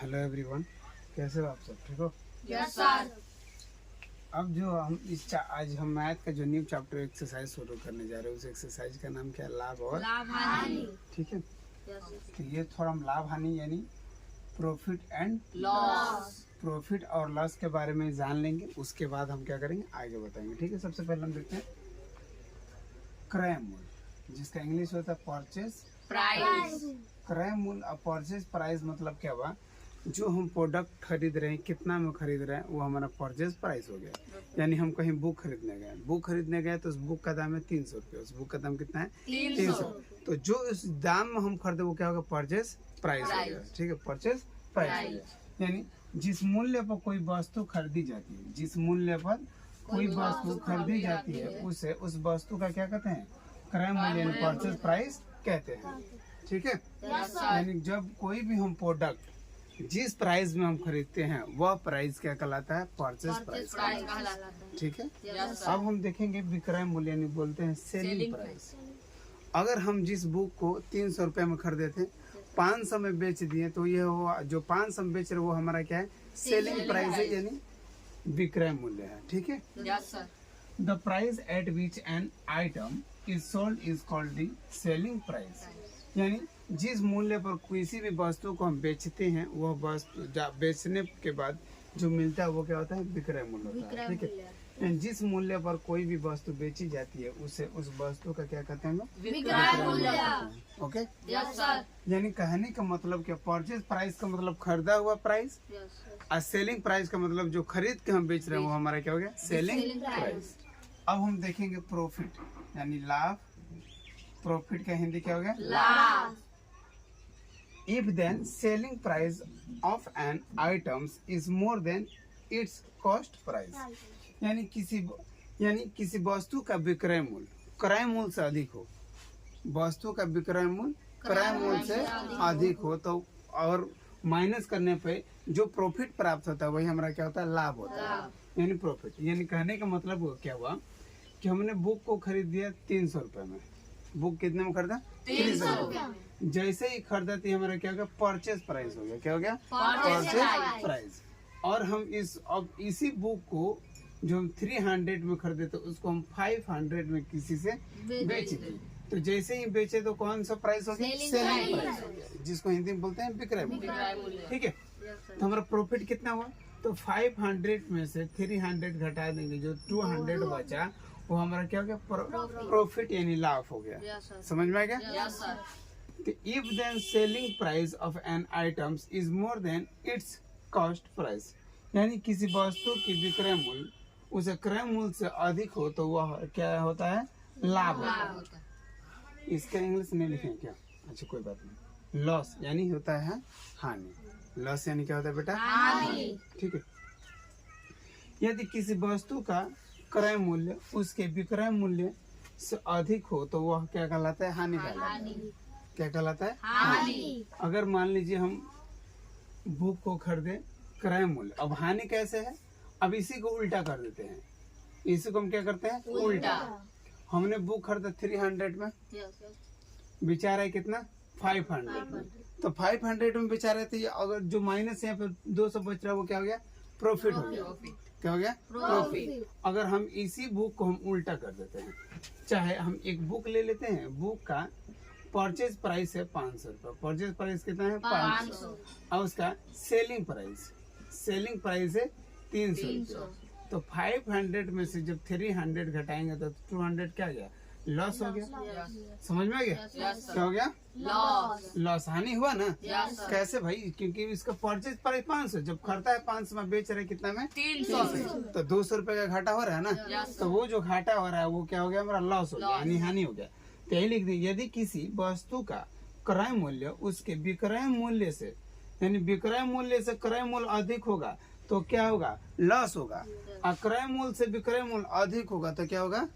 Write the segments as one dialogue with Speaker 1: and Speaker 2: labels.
Speaker 1: Hello everyone, कैसे हो आप सब? ठीक हो?
Speaker 2: Yes sir.
Speaker 1: अब जो हम आज हम मैथ का जो न्यू चैप्टर एक्सरसाइज शुरू करने जा रहे हैं, उस एक्सरसाइज का नाम क्या है? लाभ और
Speaker 2: हानि।
Speaker 1: ठीक है। तो ये थोड़ा हम लाभ हानि यानी प्रॉफिट एंड
Speaker 2: लॉस।
Speaker 1: प्रॉफिट और लॉस के बारे में जान लेंगे। उसके बाद हम क्या करेंगे आगे बताएंगे। ठीक है। सबसे पहले हम देखते हैं क्रय मूल्य, जिसका इंग्लिश होता है परचेज
Speaker 2: प्राइस।
Speaker 1: क्रय मूल्य और परचेज प्राइस मतलब क्या हुआ? जो हम प्रोडक्ट खरीद रहे हैं, कितना में खरीद रहे हैं, वो हमारा परचेज प्राइस हो गया। यानी हम कहीं बुक खरीदने गए तो उस बुक का दाम है 300 रुपये। उस बुक का दाम कितना है? 300। तो जो उस दाम में हम खरीदे वो क्या होगा? परचेज प्राइस हो गया। ठीक है, परचेज प्राइस हो गया। यानी जिस मूल्य पर कोई वस्तु खरीदी जाती है, जिस मूल्य पर कोई वस्तु खरीदी जाती है, उसे उस वस्तु का क्या कहते हैं? क्रय मूल्य यानी परचेज प्राइस कहते हैं। ठीक है। यानी जब कोई भी हम प्रोडक्ट जिस प्राइस में हम खरीदते हैं वह प्राइस क्या कहलाता है? Purchase price. ठीक है। अब हम देखेंगे विक्रय मूल्य यानी बोलते हैं सेलिंग प्राइस। अगर हम जिस बुक को 300 रुपये में खरीदे थे, 500 में बेच दिए, तो ये हुआ जो 500 में बेच रहे वो हमारा क्या है? सेलिंग प्राइस है, यानी विक्रय मूल्य है। ठीक है। The price at which an item is sold is called the selling price. यानी जिस मूल्य पर किसी भी वस्तु को हम बेचते हैं, वह वस्तु बेचने के बाद जो मिलता है वो क्या होता है? विक्रय मूल्य होता है। ठीक है। जिस मूल्य पर कोई भी वस्तु बेची जाती है, उसे उस वस्तु का क्या कहते हैं?
Speaker 2: विक्रय मूल्य।
Speaker 1: ओके।
Speaker 2: Yes sir.
Speaker 1: यानी कहने का मतलब क्या? परचेज प्राइस का मतलब खरीदा हुआ प्राइस, और सेलिंग प्राइस का मतलब जो खरीद के हम बेच रहे हैं वो हमारा क्या हो गया? Selling price. अब हम देखेंगे प्रॉफिट यानी लाभ। प्रॉफिट का हिंदी क्या हो गया?
Speaker 2: लाभ।
Speaker 1: If then selling price of an items is more than its cost price, यानी किसी वस्तु का विक्रय मूल्य क्रय मूल्य से अधिक हो, वस्तु का विक्रय मूल्य क्रय मूल्य से अधिक हो, तो और माइनस करने पे जो प्रॉफिट प्राप्त होता है वही हमारा क्या होता है? लाभ होता है, यानी प्रॉफिट। यानी कहने का मतलब क्या हुआ कि हमने बुक को खरीद दिया 300 रुपये में। बुक कितने में खरीदा? 300 रुपये। जैसे ही खरीदा थी हमारा क्या हो गया? परचेज प्राइस हो गया। क्या हो गया? Purchase price. और हम इसी बुक को जो हम 300 में खरीदे थे, उसको हम 500 में किसी से बेचे थे। तो जैसे ही बेचे तो कौन सा प्राइस हो गया? सेलिंग प्राइस हो गया, जिसको हिंदी में बोलते हैं विक्रय मूल्य। ठीक है। तो हमारा प्रॉफिट कितना हुआ? तो 500 में से 300 घटा देंगे, जो 200 बचा वो हमारा क्या हो गया? प्रॉफिट यानी लाभ हो गया। समझ में आ गया? If then selling price of an items is more than its cost price, यानी किसी वस्तु की विक्रय मूल्य उसे क्रय मूल्य से अधिक हो तो वह क्या होता है? लाभ होता है। इसका इंग्लिश में लिखें क्या? अच्छा, कोई बात नहीं। लॉस यानी होता है हानि। लॉस यानी क्या होता है बेटा?
Speaker 2: हानि। ठीक है।
Speaker 1: यदि किसी वस्तु का क्रय मूल्य उसके विक्रय मूल्य से अधिक हो तो वह क्या कहलाता है? हानि कहलाता है। क्या कहलाता है? हानि। अगर मान लीजिए हम बुक को खरीदे क्रय मूल्य, अब हानि कैसे है? अब इसी को उल्टा कर देते हैं। इसी को हम क्या करते हैं? उल्टा। हमने बुक खरीदा 300 में, बेचा रहा है कितना? 500 में। तो 500 में बेचा रहे थे, अगर जो माइनस यहाँ पे 200 बच रहा है वो क्या हो गया? प्रॉफिट हो गया। क्या हो गया? प्रॉफिट। अगर हम इसी बुक को हम उल्टा कर देते हैं, चाहे हम एक बुक ले लेते हैं, बुक का परचेज प्राइस है 500 रुपये। परचेज प्राइस कितना है? 500। और उसका सेलिंग प्राइस है 300 रुपये। तो 500 में से जब 300 घटाएंगे तो 200 क्या गया? लॉस हो गया। समझ में आ गया? क्या हो गया? लॉस। हानि हुआ ना? कैसे भाई? क्योंकि इसका परचेज प्राइस 500, जब खरीदा है 500 में, बेच रहे कितना में? 300। तो 200 रुपए का घाटा हो रहा है ना? तो वो जो घाटा हो रहा है वो क्या हो गया? हमारा लॉस हो गया, यानी हानि हो गया। तो यही लिख दी, यदि किसी वस्तु का क्रय मूल्य उसके विक्रय मूल्य से यानी विक्रय मूल्य से क्रय मूल्य अधिक होगा तो क्या होगा? लॉस होगा। और क्रय मूल्य से विक्रय मूल्य अधिक होगा तो क्या होगा?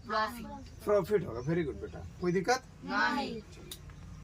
Speaker 1: प्रॉफिट होगा। वेरी गुड बेटा, कोई दिक्कत
Speaker 2: नहीं।